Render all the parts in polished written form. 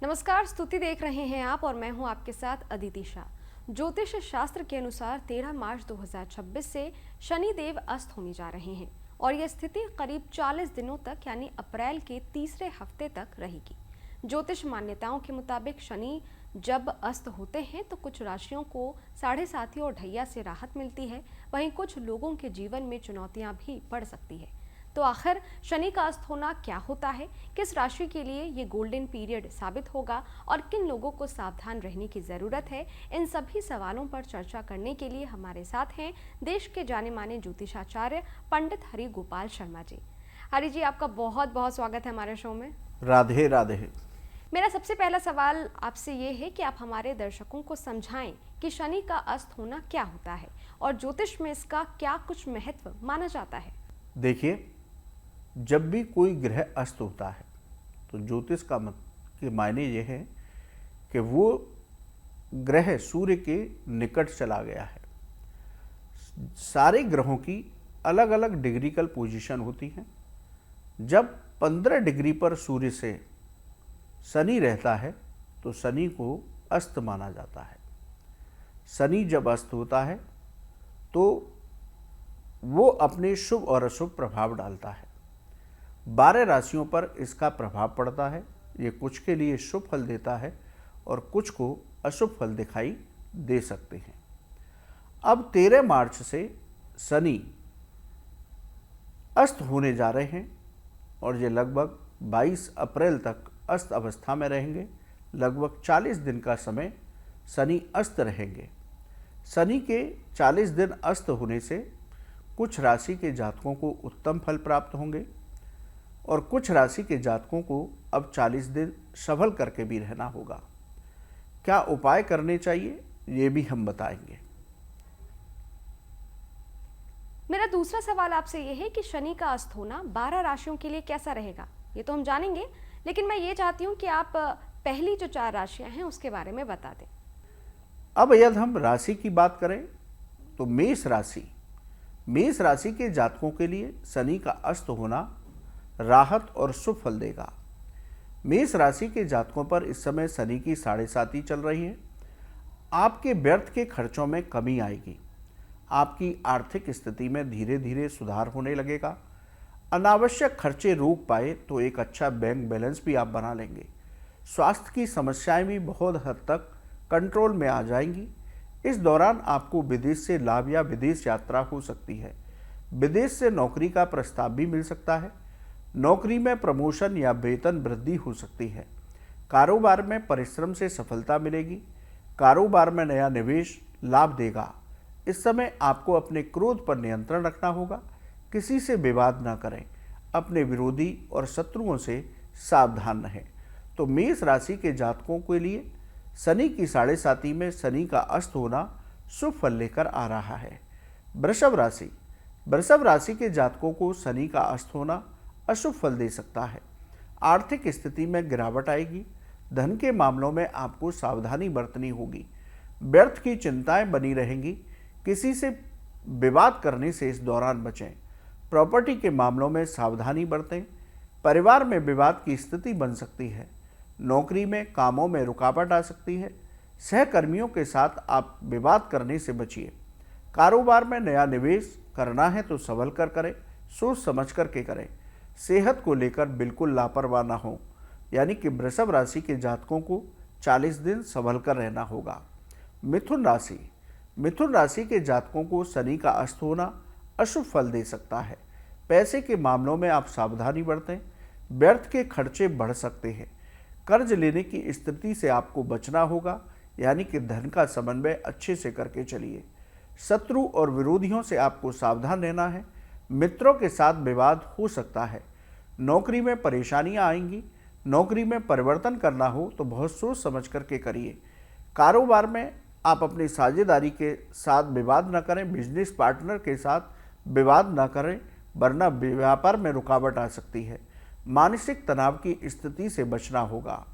नमस्कार, स्तुति देख रहे हैं आप और मैं हूं आपके साथ अदिति शाह। ज्योतिष शास्त्र के अनुसार 13 मार्च 2026 से शनि देव अस्त होने जा रहे हैं और यह स्थिति करीब 40 दिनों तक यानी अप्रैल के तीसरे हफ्ते तक रहेगी। ज्योतिष मान्यताओं के मुताबिक शनि जब अस्त होते हैं तो कुछ राशियों को साढ़े साथी और ढैया से राहत मिलती है, वहीं कुछ लोगों के जीवन में चुनौतियां भी बढ़ सकती है। तो आखिर शनि का अस्त होना क्या होता है, किस राशि के लिए ये गोल्डन पीरियड साबित होगा और किन लोगों को सावधान रहने की जरूरत है, इन सभी सवालों पर चर्चा करने के लिए हमारे साथ हैं देश के जाने माने ज्योतिषाचार्य पंडित हरि गोपाल शर्मा जी। हरि जी, आपका बहुत बहुत स्वागत है हमारे शो में। राधे राधे। मेरा सबसे पहला सवाल आपसे ये है कि आप हमारे दर्शकों को समझाएं कि शनि का अस्त होना क्या होता है और ज्योतिष में इसका क्या कुछ महत्व माना जाता है। देखिए, जब भी कोई ग्रह अस्त होता है तो ज्योतिष के मायने ये है कि वो ग्रह सूर्य के निकट चला गया है। सारे ग्रहों की अलग अलग डिग्रिकल पोजीशन होती है। जब 15 डिग्री पर सूर्य से शनि रहता है तो शनि को अस्त माना जाता है। शनि जब अस्त होता है तो वो अपने शुभ और अशुभ प्रभाव डालता है। 12 राशियों पर इसका प्रभाव पड़ता है। ये कुछ के लिए शुभ फल देता है और कुछ को अशुभ फल दिखाई दे सकते हैं। अब 13 मार्च से शनि अस्त होने जा रहे हैं और ये लगभग 22 अप्रैल तक अस्त अवस्था में रहेंगे। लगभग 40 दिन का समय शनि अस्त रहेंगे। शनि के 40 दिन अस्त होने से कुछ राशि के जातकों को उत्तम फल प्राप्त होंगे और कुछ राशि के जातकों को अब 40 दिन संभल करके भी रहना होगा। क्या उपाय करने चाहिए ये भी हम बताएंगे। मेरा दूसरा सवाल आपसे यह है कि शनि का अस्त होना 12 राशियों के लिए कैसा रहेगा, ये तो हम जानेंगे, लेकिन मैं ये चाहती हूँ कि आप पहली जो 4 राशियां हैं उसके बारे में बता दें। अब यदि हम राशि की बात करें तो मेष राशि के जातकों के लिए शनि का अस्त होना राहत और शुभ फल देगा। मेष राशि के जातकों पर इस समय शनि की साढ़े साती चल रही है। आपके व्यर्थ के खर्चों में कमी आएगी। आपकी आर्थिक स्थिति में धीरे धीरे सुधार होने लगेगा। अनावश्यक खर्चे रोक पाए तो एक अच्छा बैंक बैलेंस भी आप बना लेंगे। स्वास्थ्य की समस्याएं भी बहुत हद तक कंट्रोल में आ जाएंगी। इस दौरान आपको विदेश से लाभ या विदेश यात्रा हो सकती है। विदेश से नौकरी का प्रस्ताव भी मिल सकता है। नौकरी में प्रमोशन या वेतन वृद्धि हो सकती है। कारोबार में परिश्रम से सफलता मिलेगी। कारोबार में नया निवेश लाभ देगा। इस समय आपको अपने क्रोध पर नियंत्रण रखना होगा। किसी से विवाद न करें। अपने विरोधी और शत्रुओं से सावधान रहें। तो मेष राशि के जातकों के लिए शनि की साढ़े साती में शनि का अस्त होना शुभ फल लेकर आ रहा है। वृषभ राशि के जातकों को शनि का अस्त होना अशुभ फल दे सकता है। आर्थिक स्थिति में गिरावट आएगी। धन के मामलों में आपको सावधानी बरतनी होगी। व्यर्थ की चिंताएं बनी रहेंगी। किसी से विवाद करने से इस दौरान बचें। प्रॉपर्टी के मामलों में सावधानी बरतें। परिवार में विवाद की स्थिति बन सकती है। नौकरी में कामों में रुकावट आ सकती है। सहकर्मियों के साथ आप विवाद करने से बचिए। कारोबार में नया निवेश करना है तो संभल कर करें, सोच समझ कर के करें। सेहत को लेकर बिल्कुल लापरवाह ना हो। यानी कि वृषभ राशि के जातकों को 40 दिन संभल कर रहना होगा। मिथुन राशि के जातकों को शनि का अस्त होना अशुभ फल दे सकता है। पैसे के मामलों में आप सावधानी बरतें। व्यर्थ के खर्चे बढ़ सकते हैं। कर्ज लेने की स्थिति से आपको बचना होगा। यानी कि धन का समन्वय अच्छे से करके चलिए। शत्रु और विरोधियों से आपको सावधान रहना है। मित्रों के साथ विवाद हो सकता है। नौकरी में परेशानियां आएंगी। नौकरी में परिवर्तन करना हो तो बहुत सोच समझ करके करिए। कारोबार में आप अपनी साझेदारी के साथ विवाद न करें। बिजनेस पार्टनर के साथ विवाद न करें, वरना व्यापार में रुकावट आ सकती है। मानसिक तनाव की स्थिति से बचना होगा।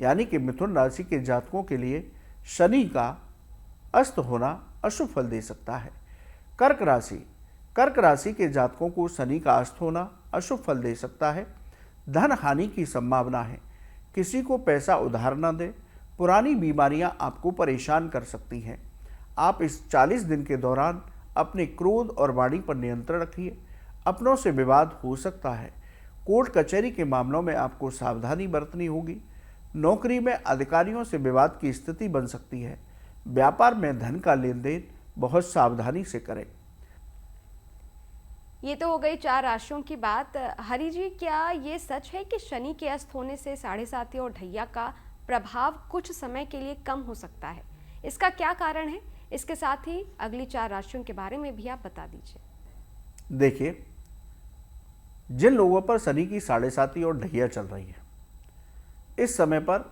यानी कि मिथुन राशि के जातकों के लिए शनि का अस्त होना अशुभ फल दे सकता है। कर्क राशि के जातकों को शनि का अस्त होना अशुभ फल दे सकता है। धन हानि की संभावना है। किसी को पैसा उधार न दें। पुरानी बीमारियां आपको परेशान कर सकती हैं। आप इस 40 दिन के दौरान अपने क्रोध और वाणी पर नियंत्रण रखिए। अपनों से विवाद हो सकता है। कोर्ट कचहरी के मामलों में आपको सावधानी बरतनी होगी। नौकरी में अधिकारियों से विवाद की स्थिति बन सकती है। व्यापार में धन का लेन देन बहुत सावधानी से करें। ये तो हो गई 4 राशियों की बात। हरि जी, क्या ये सच है कि शनि के अस्त होने से साढ़े साती और ढैया का प्रभाव कुछ समय के लिए कम हो सकता है? इसका क्या कारण है? इसके साथ ही अगली 4 राशियों के बारे में भी आप बता दीजिए। देखिए, जिन लोगों पर शनि की साढ़े साती और ढैया चल रही है, इस समय पर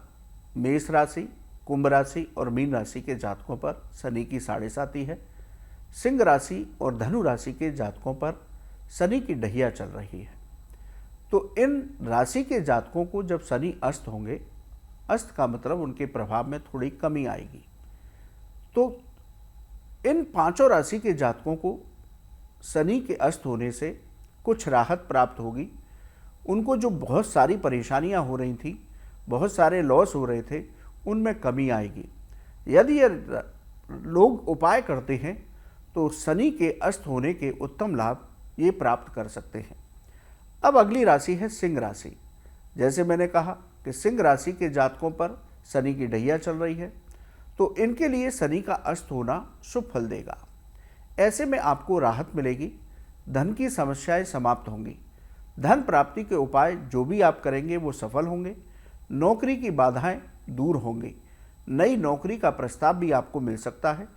मेष राशि, कुंभ राशि और मीन राशि के जातकों पर शनि की साढ़े साती है। सिंह राशि और धनु राशि के जातकों पर शनि की ढैया चल रही है। तो इन राशि के जातकों को जब शनि अस्त होंगे, अस्त का मतलब उनके प्रभाव में थोड़ी कमी आएगी। तो इन 5 राशि के जातकों को शनि के अस्त होने से कुछ राहत प्राप्त होगी। उनको जो बहुत सारी परेशानियां हो रही थी, बहुत सारे लॉस हो रहे थे, उनमें कमी आएगी। यदि ये लोग उपाय करते हैं तो शनि के अस्त होने के उत्तम लाभ ये प्राप्त कर सकते हैं। अब अगली राशि है सिंह राशि। जैसे मैंने कहा कि सिंह राशि के जातकों पर शनि की ढैया चल रही है, तो इनके लिए शनि का अस्त होना शुभ फल देगा। ऐसे में आपको राहत मिलेगी। धन की समस्याएं समाप्त होंगी। धन प्राप्ति के उपाय जो भी आप करेंगे वो सफल होंगे। नौकरी की बाधाएं दूर होंगी। नई नौकरी का प्रस्ताव भी आपको मिल सकता है।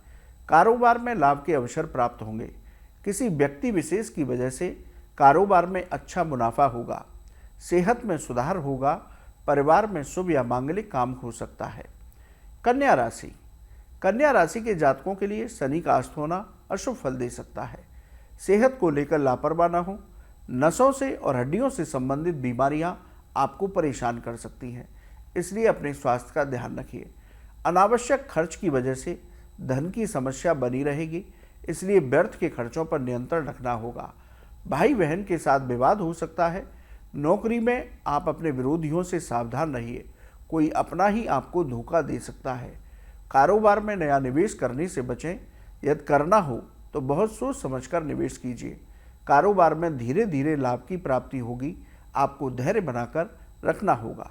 कारोबार में लाभ के अवसर प्राप्त होंगे। किसी व्यक्ति विशेष की वजह से कारोबार में अच्छा मुनाफा होगा। सेहत में सुधार होगा। परिवार में शुभ या मांगलिक काम हो सकता है। कन्या राशि। कन्या राशि के जातकों के लिए शनि का अस्त होना अशुभ फल दे सकता है। सेहत को लेकर लापरवाह न हो। नसों से और हड्डियों से संबंधित बीमारियां आपको परेशान कर सकती हैं, इसलिए अपने स्वास्थ्य का ध्यान रखिए। अनावश्यक खर्च की वजह से धन की समस्या बनी रहेगी, इसलिए व्यर्थ के खर्चों पर नियंत्रण रखना होगा। भाई बहन के साथ विवाद हो सकता है। नौकरी में आप अपने विरोधियों से सावधान रहिए। कोई अपना ही आपको धोखा दे सकता है। कारोबार में नया निवेश करने से बचें। यदि करना हो तो बहुत सोच समझकर निवेश कीजिए। कारोबार में धीरे धीरे लाभ की प्राप्ति होगी। आपको धैर्य बनाकर रखना होगा।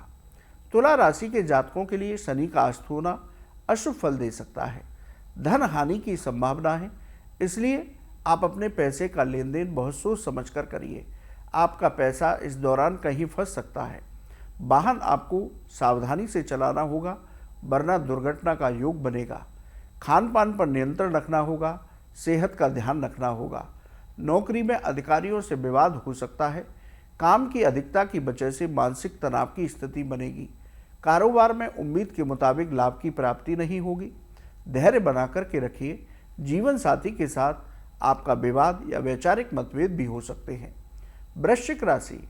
तुला राशि के जातकों के लिए शनि का अस्त होना अशुभ फल दे सकता है। धन हानि की संभावना है, इसलिए आप अपने पैसे का लेन देन बहुत सोच समझकर करिए। आपका पैसा इस दौरान कहीं फंस सकता है। वाहन आपको सावधानी से चलाना होगा, वरना दुर्घटना का योग बनेगा। खान पान पर नियंत्रण रखना होगा। सेहत का ध्यान रखना होगा। नौकरी में अधिकारियों से विवाद हो सकता है। काम की अधिकता की वजह से मानसिक तनाव की स्थिति बनेगी। कारोबार में उम्मीद के मुताबिक लाभ की प्राप्ति नहीं होगी। धैर्य बनाकर के रखिए। जीवन साथी के साथ आपका विवाद या वैचारिक मतभेद भी हो सकते हैं। वृश्चिक राशि।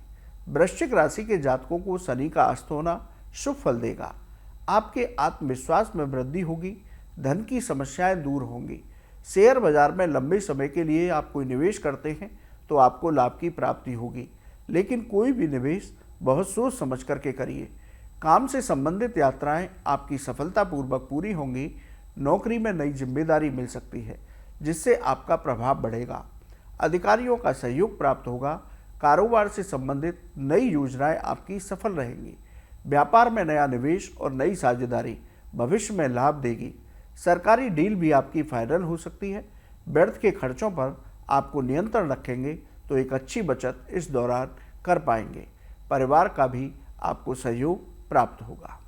वृश्चिक राशि के जातकों को शनि का अस्त होना शुभ फल देगा। आपके आत्मविश्वास में वृद्धि होगी। धन की समस्याएं दूर होंगी। शेयर बाजार में लंबे समय के लिए आप कोई निवेश करते हैं तो आपको लाभ की प्राप्ति होगी, लेकिन कोई भी निवेश बहुत सोच समझ करके करिए। काम से संबंधित यात्राएं आपकी सफलतापूर्वक पूरी होंगी। नौकरी में नई जिम्मेदारी मिल सकती है, जिससे आपका प्रभाव बढ़ेगा। अधिकारियों का सहयोग प्राप्त होगा। कारोबार से संबंधित नई योजनाएं आपकी सफल रहेंगी। व्यापार में नया निवेश और नई साझेदारी भविष्य में लाभ देगी। सरकारी डील भी आपकी फाइनल हो सकती है। व्यर्थ के खर्चों पर आपको नियंत्रण रखेंगे तो एक अच्छी बचत इस दौरान कर पाएंगे। परिवार का भी आपको सहयोग प्राप्त होगा।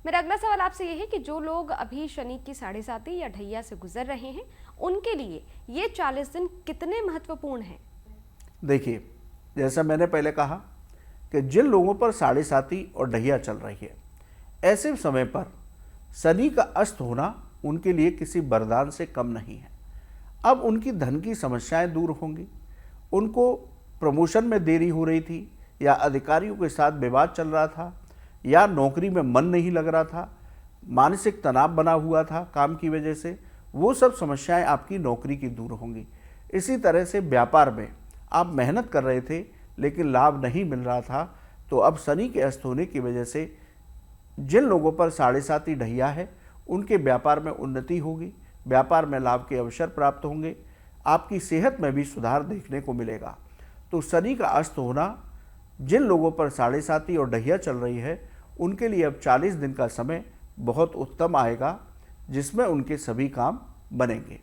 मेरा अगला सवाल आपसे ये है कि जो लोग अभी शनि की साढ़े साती या ढैया से गुजर रहे हैं, उनके लिए ये 40 दिन कितने महत्वपूर्ण हैं? देखिए, जैसा मैंने पहले कहा कि जिन लोगों पर साढ़े साती और ढैया चल रही है, ऐसे समय पर शनि का अस्त होना उनके लिए किसी वरदान से कम नहीं है। अब उनकी धन की समस्याएं दूर होंगी। उनको प्रमोशन में देरी हो रही थी, या अधिकारियों के साथ विवाद चल रहा था, या नौकरी में मन नहीं लग रहा था, मानसिक तनाव बना हुआ था काम की वजह से, वो सब समस्याएं आपकी नौकरी की दूर होंगी। इसी तरह से व्यापार में आप मेहनत कर रहे थे लेकिन लाभ नहीं मिल रहा था, तो अब शनि के अस्त होने की वजह से जिन लोगों पर 7.5 ढैया है उनके व्यापार में उन्नति होगी, व्यापार में लाभ के अवसर प्राप्त होंगे, आपकी सेहत में भी सुधार देखने को मिलेगा। तो शनि का अस्त होना जिन लोगों पर 7.5 और ढैया चल रही है उनके लिए अब 40 दिन का समय बहुत उत्तम आएगा, जिसमें उनके सभी काम बनेंगे।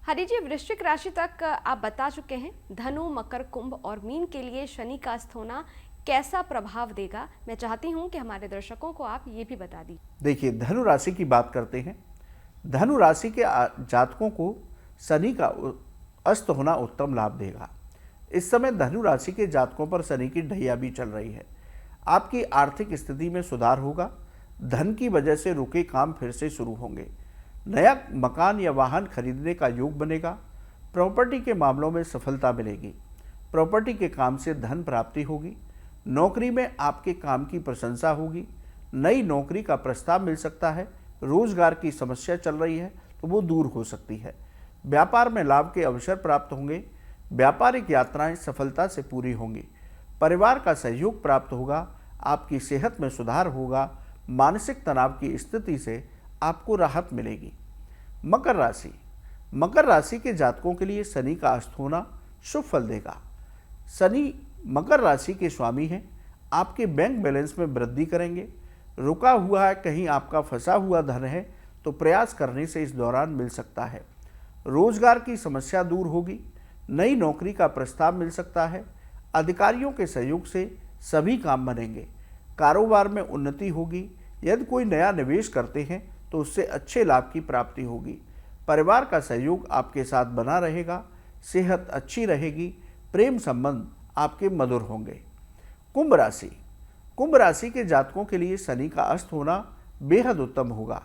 हरि जी, वृश्चिक राशि तक आप बता चुके हैं। धनु, मकर, कुंभ और मीन के लिए शनि का अस्त होना कैसा प्रभाव देगा, मैं चाहती हूं कि हमारे दर्शकों को आप ये भी बता दीजिए। देखिए, धनु राशि की बात करते हैं। धनु राशि के जातकों को शनि का अस्त होना उत्तम लाभ देगा। इस समय धनु राशि के जातकों पर शनि की ढैया भी चल रही है। आपकी आर्थिक स्थिति में सुधार होगा, धन की वजह से रुके काम फिर से शुरू होंगे, नया मकान या वाहन खरीदने का योग बनेगा, प्रॉपर्टी के मामलों में सफलता मिलेगी, प्रॉपर्टी के काम से धन प्राप्ति होगी, नौकरी में आपके काम की प्रशंसा होगी, नई नौकरी का प्रस्ताव मिल सकता है, रोजगार की समस्या चल रही है तो वो दूर हो सकती है, व्यापार में लाभ के अवसर प्राप्त होंगे, व्यापारिक यात्राएं सफलता से पूरी होंगी, परिवार का सहयोग प्राप्त होगा, आपकी सेहत में सुधार होगा, मानसिक तनाव की स्थिति से आपको राहत मिलेगी। मकर राशि, मकर राशि के जातकों के लिए शनि का अस्त होना शुभ फल देगा। शनि मकर राशि के स्वामी हैं, आपके बैंक बैलेंस में वृद्धि करेंगे, रुका हुआ है कहीं आपका फंसा हुआ धन है तो प्रयास करने से इस दौरान मिल सकता है, रोजगार की समस्या दूर होगी, नई नौकरी का प्रस्ताव मिल सकता है, अधिकारियों के सहयोग से सभी काम बनेंगे, कारोबार में उन्नति होगी, यदि कोई नया निवेश करते हैं तो उससे अच्छे लाभ की प्राप्ति होगी, परिवार का सहयोग आपके साथ बना रहेगा, सेहत अच्छी रहेगी, प्रेम संबंध आपके मधुर होंगे। कुंभ राशि, कुंभ राशि के जातकों के लिए शनि का अस्त होना बेहद उत्तम होगा।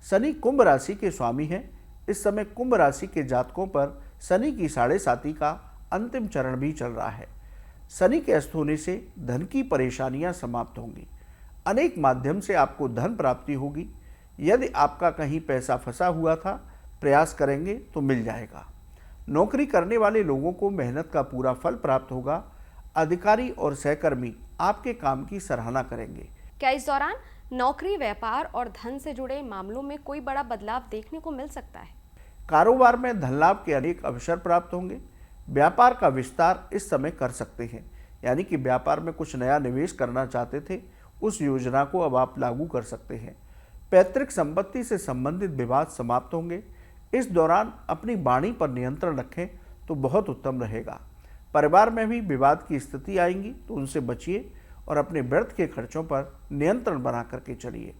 शनि कुंभ राशि के स्वामी हैं। इस समय कुंभ राशि के जातकों पर शनि की 7.5 का अंतिम चरण भी चल रहा है। शनि के अस्त होने से धन की परेशानियां समाप्त होंगी, अनेक माध्यम से आपको धन प्राप्ति होगी, यदि आपका कहीं पैसा फंसा हुआ था प्रयास करेंगे तो मिल जाएगा, नौकरी करने वाले लोगों को मेहनत का पूरा फल प्राप्त होगा, अधिकारी और सहकर्मी आपके काम की सराहना करेंगे। क्या इस दौरान नौकरी, व्यापार और धन से जुड़े मामलों में कोई बड़ा बदलाव देखने को मिल सकता है? कारोबार में धन लाभ के अनेक अवसर प्राप्त होंगे, व्यापार का विस्तार इस समय कर सकते हैं, यानी कि व्यापार में कुछ नया निवेश करना चाहते थे उस योजना को अब आप लागू कर सकते हैं। पैतृक संपत्ति से संबंधित विवाद समाप्त होंगे। इस दौरान अपनी वाणी पर नियंत्रण रखें तो बहुत उत्तम रहेगा। परिवार में भी विवाद की स्थिति आएंगी तो उनसे बचिए और अपने व्यर्थ के खर्चों पर नियंत्रण बना करके चलिए।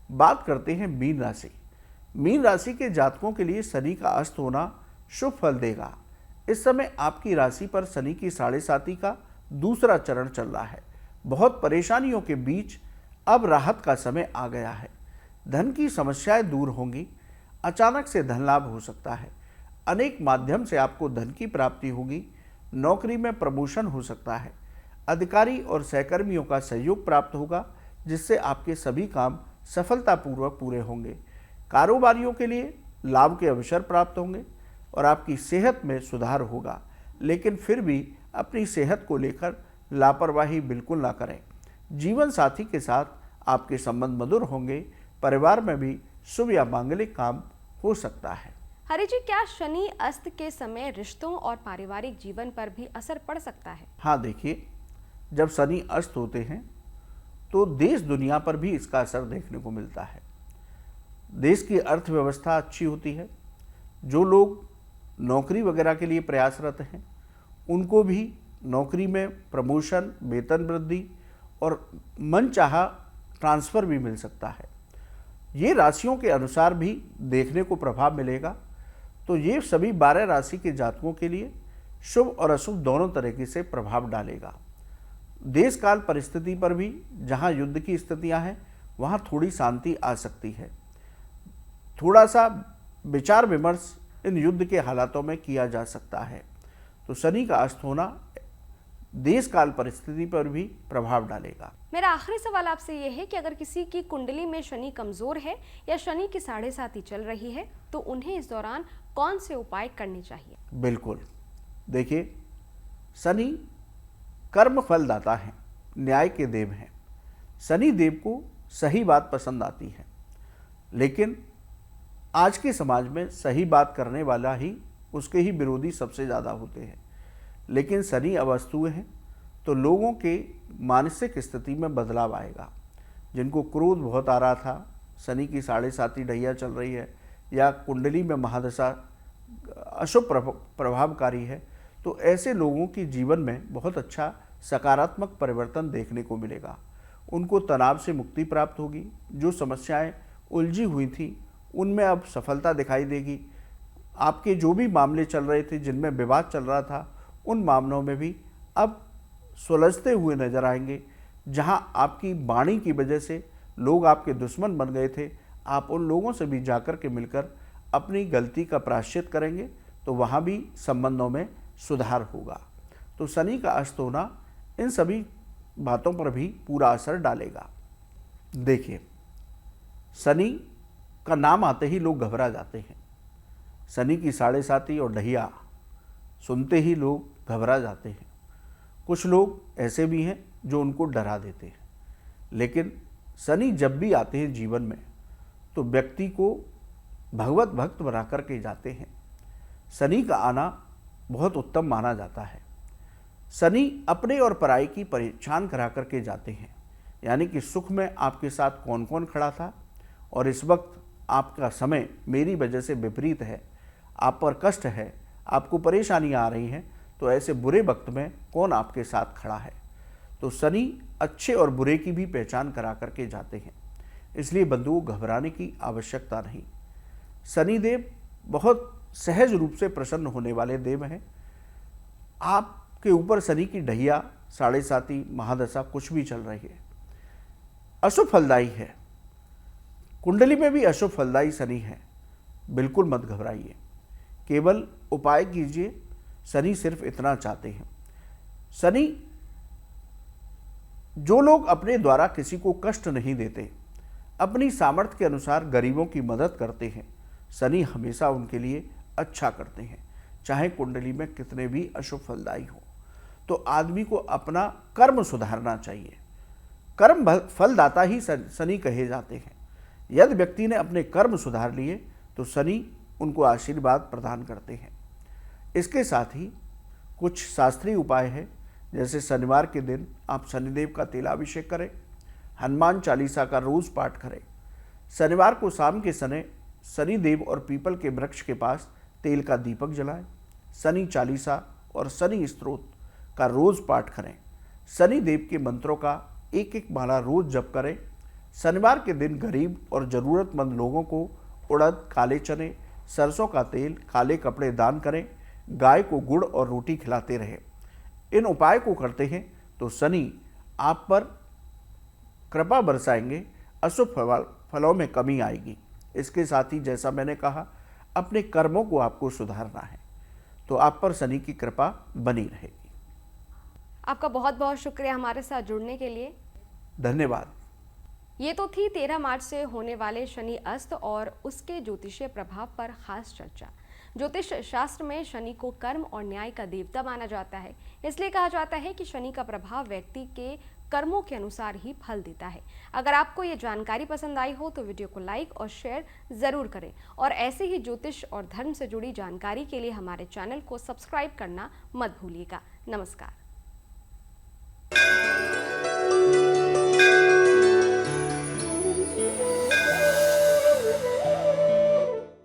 बात करते हैं मीन राशि। मीन राशि के जातकों के लिए शनि का अस्त होना शुभ फल देगा। इस समय आपकी राशि पर शनि की 7.5 का दूसरा चरण चल रहा है। बहुत परेशानियों के बीच अब राहत का समय आ गया है, धन की समस्याएं दूर होंगी, अचानक से धन लाभ हो सकता है, अनेक माध्यम से आपको धन की प्राप्ति होगी, नौकरी में प्रमोशन हो सकता है, अधिकारी और सहकर्मियों का सहयोग प्राप्त होगा जिससे आपके सभी काम सफलतापूर्वक पूरे होंगे, कारोबारियों के लिए लाभ के अवसर प्राप्त होंगे और आपकी सेहत में सुधार होगा, लेकिन फिर भी अपनी सेहत को लेकर लापरवाही बिल्कुल ना करें। जीवन साथी के साथ आपके संबंध मधुर होंगे, परिवार में भी शुभ या मांगलिक काम हो सकता है। हरि जी, क्या शनि अस्त के समय रिश्तों और पारिवारिक जीवन पर भी असर पड़ सकता है? हाँ, देखिए, जब शनि अस्त होते हैं तो देश दुनिया पर भी इसका असर देखने को मिलता है। देश की अर्थव्यवस्था अच्छी होती है, जो लोग नौकरी वगैरह के लिए प्रयासरत हैं उनको भी नौकरी में प्रमोशन, वेतन वृद्धि और मनचाहा ट्रांसफ़र भी मिल सकता है। ये राशियों के अनुसार भी देखने को प्रभाव मिलेगा। तो ये सभी 12 राशि के जातकों के लिए शुभ और अशुभ दोनों तरीके से प्रभाव डालेगा। देश काल परिस्थिति पर भी जहाँ युद्ध की स्थितियाँ हैं वहाँ थोड़ी शांति आ सकती है। थोड़ा सा विचार विमर्श इन युद्ध के हालातों में किया जा सकता है। तो शनि का अस्त होना देश काल परिस्थिति पर भी प्रभाव डालेगा। मेरा आखिरी सवाल आपसे यह है कि अगर किसी की कुंडली में शनि कमजोर है या शनि की 7.5 चल रही है तो उन्हें इस दौरान कौन से उपाय करने चाहिए? बिल्कुल, देखिए, शनि कर्म फलदाता हैं, न्याय के देव हैं। शनि देव को सही बात पसंद आती है। लेकिन आज के समाज में सही बात करने वाला ही उसके ही विरोधी सबसे ज़्यादा होते हैं। लेकिन शनि अवस्थुएं हैं तो लोगों के मानसिक स्थिति में बदलाव आएगा। जिनको क्रोध बहुत आ रहा था, शनि की 7.5 ढैया चल रही है या कुंडली में महादशा अशुभ प्रभावकारी है, तो ऐसे लोगों की जीवन में बहुत अच्छा सकारात्मक परिवर्तन देखने को मिलेगा। उनको तनाव से मुक्ति प्राप्त होगी। जो समस्याएं उलझी हुई थी उनमें अब सफलता दिखाई देगी। आपके जो भी मामले चल रहे थे, जिनमें विवाद चल रहा था, उन मामलों में भी अब सुलझते हुए नजर आएंगे। जहां आपकी वाणी की वजह से लोग आपके दुश्मन बन गए थे, आप उन लोगों से भी जाकर के मिलकर अपनी गलती का प्रायश्चित करेंगे तो वहाँ भी संबंधों में सुधार होगा। तो शनि का अस्त होना इन सभी बातों पर भी पूरा असर डालेगा। देखिए, शनि का नाम आते ही लोग घबरा जाते हैं। शनि की 7.5 और ढैया सुनते ही लोग घबरा जाते हैं। कुछ लोग ऐसे भी हैं जो उनको डरा देते हैं। लेकिन शनि जब भी आते हैं जीवन में तो व्यक्ति को भगवत भक्त बना करके जाते हैं। शनि का आना बहुत उत्तम माना जाता है। शनि अपने और पराई की पहचान करा करके जाते हैं। यानी कि सुख में आपके साथ कौन कौन खड़ा था और इस वक्त आपका समय मेरी वजह से विपरीत है, आप पर कष्ट है, आपको परेशानियां आ रही हैं, तो ऐसे बुरे वक्त में कौन आपके साथ खड़ा है। तो शनि अच्छे और बुरे की भी पहचान करा करके जाते हैं। इसलिए बंधुओं, घबराने की आवश्यकता नहीं। शनिदेव बहुत सहज रूप से प्रसन्न होने वाले देव हैं। आपके ऊपर शनि की ढैया, 7.5 महादशा कुछ भी चल रही है, अशुभ फलदायी है। कुंडली में भी अशुभ फलदायी शनि है। बिल्कुल मत घबराइए, केवल उपाय कीजिए। शनि सिर्फ इतना चाहते हैं। शनि, जो लोग अपने द्वारा किसी को कष्ट नहीं देते, अपनी सामर्थ्य के अनुसार गरीबों की मदद करते हैं, शनि हमेशा उनके लिए अच्छा करते हैं, चाहे कुंडली में कितने भी अशुभ फलदायी हो। तो आदमी को अपना कर्म सुधारना चाहिए। कर्म फलदाता ही शनि कहे जाते हैं। यदि व्यक्ति ने अपने कर्म सुधार लिए तो शनि उनको आशीर्वाद प्रदान करते हैं। इसके साथ ही कुछ शास्त्रीय उपाय है। जैसे शनिवार के दिन आप शनिदेव का तेलाभिषेक करें, हनुमान चालीसा का रोज पाठ करें। शनिवार को शाम के समय शनिदेव और पीपल के वृक्ष के पास तेल का दीपक जलाएं। शनि चालीसा और शनि स्तोत्र का रोज पाठ करें। शनिदेव के मंत्रों का एक एक माला रोज जप करें। शनिवार के दिन गरीब और ज़रूरतमंद लोगों को उड़द, काले चने, सरसों का तेल, काले कपड़े दान करें। गाय को गुड़ और रोटी खिलाते रहें। इन उपाय को करते हैं तो शनि आप पर कृपा बरसाएंगे, अशुभ फलों में कमी आएगी। इसके साथ ही जैसा मैंने कहा, अपने कर्मों को आपको सुधारना है तो आप पर शनि की कृपा बनी रहेगी। आपका बहुत बहुत शुक्रिया हमारे साथ जुड़ने के लिए। धन्यवाद। ये तो थी 13 मार्च से होने वाले शनि अस्त और उसके ज्योतिषीय प्रभाव पर खास चर्चा। ज्योतिष शास्त्र में शनि को कर्म और न्याय का देवता माना जाता है। इसलिए कहा जाता है कि शनि का प्रभाव व्यक्ति के कर्मों के अनुसार ही फल देता है। अगर आपको ये जानकारी पसंद आई हो तो वीडियो को लाइक और शेयर जरूर करें और ऐसे ही ज्योतिष और धर्म से जुड़ी जानकारी के लिए हमारे चैनल को सब्सक्राइब करना मत भूलिएगा। नमस्कार।